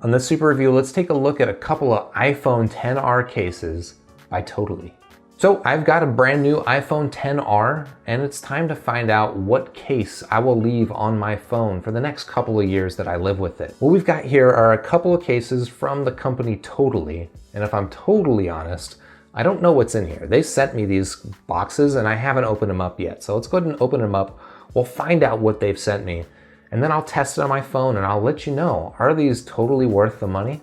On this super review, let's take a look at a couple of iPhone XR cases by Totallee. So I've got a brand new iPhone XR, and it's time to find out what case I will leave on my phone for the next couple of years that I live with it. What we've got here are a couple of cases from the company Totallee, and if I'm totally honest, I don't know what's in here. They sent me these boxes and I haven't opened them up yet. So let's go ahead and open them up. We'll find out what they've sent me, and then I'll test it on my phone and I'll let you know, are these totally worth the money?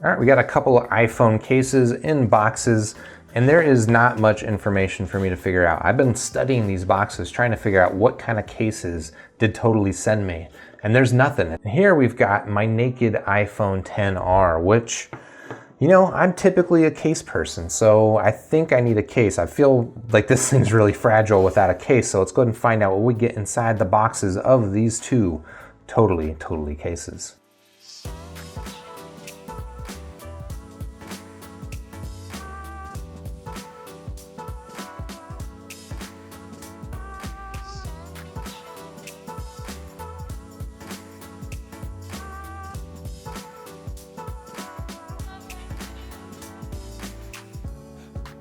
All right, we got a couple of iPhone cases in boxes, and there is not much information for me to figure out. I've been studying these boxes, trying to figure out what kind of cases did Totallee send me, and there's nothing. And here we've got my naked iPhone XR, which, you know, I'm typically a case person, so I think I need a case. I feel like this thing's really fragile without a case, so let's go ahead and find out what we get inside the boxes of these two Totallee cases.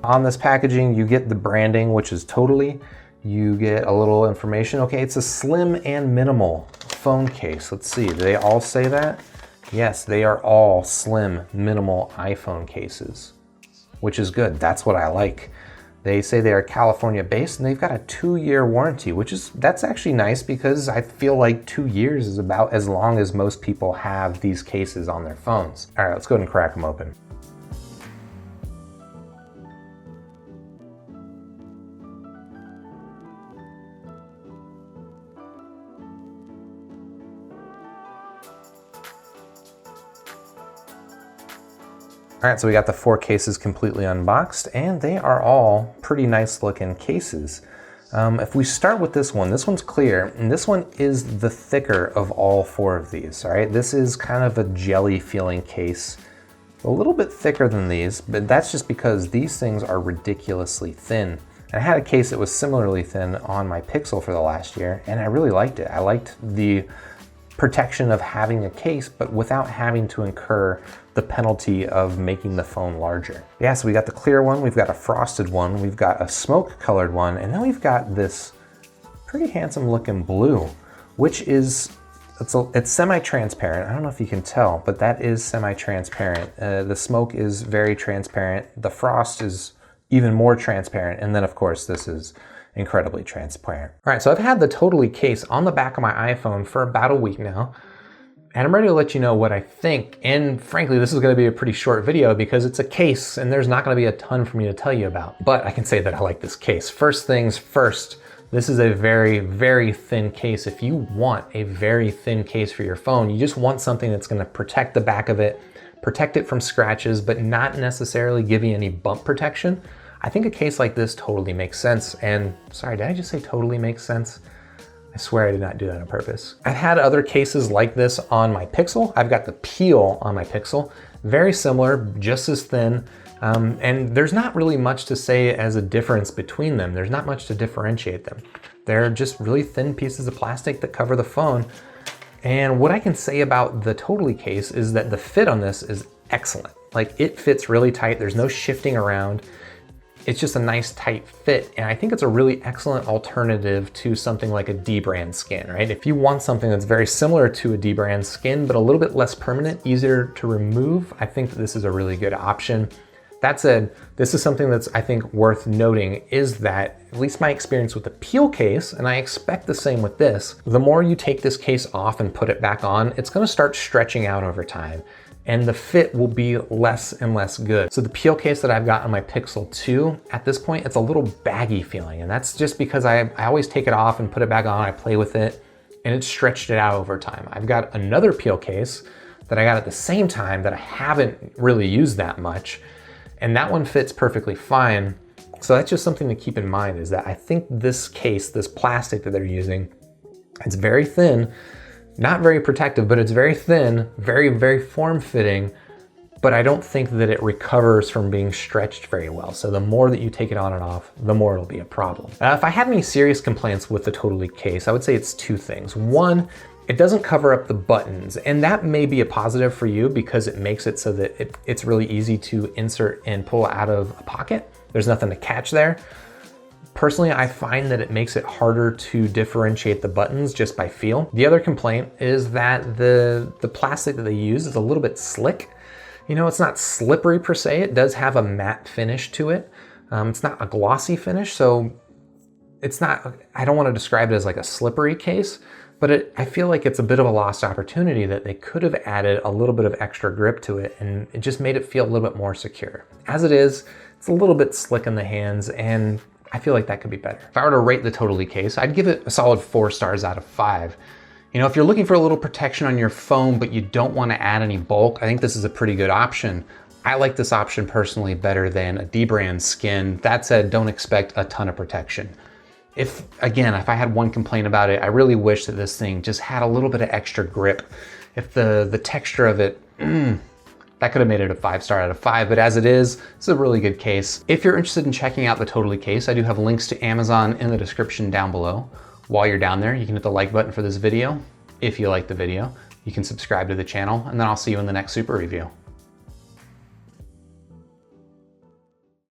On this packaging, you get the branding, which is Totallee. You get a little information. Okay, it's a slim and minimal phone case. Let's see, do they all say that? Yes, they are all slim, minimal iPhone cases, which is good. That's what I like. They say they are California based and they've got a 2-year warranty, that's actually nice because I feel like 2 years is about as long as most people have these cases on their phones. All right, let's go ahead and crack them open. All right, so we got the 4 cases completely unboxed, and they are all pretty nice looking cases. If we start with this one's clear, and this one is the thicker of all 4 of these, all right? This is kind of a jelly feeling case, a little bit thicker than these, but that's just because these things are ridiculously thin. And I had a case that was similarly thin on my Pixel for the last year, and I really liked it. I liked the protection of having a case, but without having to incur the penalty of making the phone larger. Yeah, so we got the clear one, we've got a frosted one, we've got a smoke colored one, and then we've got this pretty handsome looking blue, which is, it's semi-transparent. I don't know if you can tell, but that is semi-transparent. The smoke is very transparent. The frost is even more transparent. And then of course, this is incredibly transparent. All right, so I've had the Totallee case on the back of my iPhone for about a week now, and I'm ready to let you know what I think. And frankly, this is gonna be a pretty short video because it's a case and there's not gonna be a ton for me to tell you about, but I can say that I like this case. First things first, this is a very, very thin case. If you want a very thin case for your phone, you just want something that's gonna protect the back of it, protect it from scratches, but not necessarily give you any bump protection. I think a case like this totally makes sense. And sorry, did I just say totally makes sense? I swear I did not do that on purpose. I've had other cases like this on my Pixel. I've got the Peel on my Pixel, very similar, just as thin. And there's not really much to say as a difference between them. There's not much to differentiate them. They're just really thin pieces of plastic that cover the phone. And what I can say about the Totallee case is that the fit on this is excellent. Like, it fits really tight. There's no shifting around. It's just a nice tight fit, and I think it's a really excellent alternative to something like a D-brand skin, right? If you want something that's very similar to a D-brand skin, but a little bit less permanent, easier to remove, I think that this is a really good option. That said, this is something that's, I think, worth noting, is that, at least my experience with the Peel case, and I expect the same with this, the more you take this case off and put it back on, it's gonna start stretching out over time, and the fit will be less and less good. So the Peel case that I've got on my Pixel 2, at this point, it's a little baggy feeling, and that's just because I always take it off and put it back on, I play with it, and it's stretched it out over time. I've got another Peel case that I got at the same time that I haven't really used that much, and that one fits perfectly fine. So that's just something to keep in mind, is that I think this case, this plastic that they're using, it's very thin, not very protective, but it's very thin, very, very form-fitting, but I don't think that it recovers from being stretched very well. So the more that you take it on and off, the more it'll be a problem. If I had any serious complaints with the Totallee case, I would say it's two things. One, it doesn't cover up the buttons, and that may be a positive for you because it makes it so that it's really easy to insert and pull out of a pocket. There's nothing to catch there. Personally, I find that it makes it harder to differentiate the buttons just by feel. The other complaint is that the plastic that they use is a little bit slick. You know, it's not slippery per se. It does have a matte finish to it. It's not a glossy finish, so it's not, I don't want to describe it as like a slippery case, but I feel like it's a bit of a lost opportunity that they could have added a little bit of extra grip to it, and it just made it feel a little bit more secure. As it is, it's a little bit slick in the hands, and I feel like that could be better. If I were to rate the Totallee case, I'd give it a solid 4 stars out of 5. You know, if you're looking for a little protection on your phone, but you don't want to add any bulk, I think this is a pretty good option. I like this option personally better than a dbrand skin. That said, don't expect a ton of protection. If I had one complaint about it, I really wish that this thing just had a little bit of extra grip. If the texture of it, that could have made it a 5-star out of 5, but as it is, it's a really good case. If you're interested in checking out the Totallee case, I do have links to Amazon in the description down below. While you're down there, you can hit the like button for this video. If you like the video, you can subscribe to the channel, and then I'll see you in the next super review.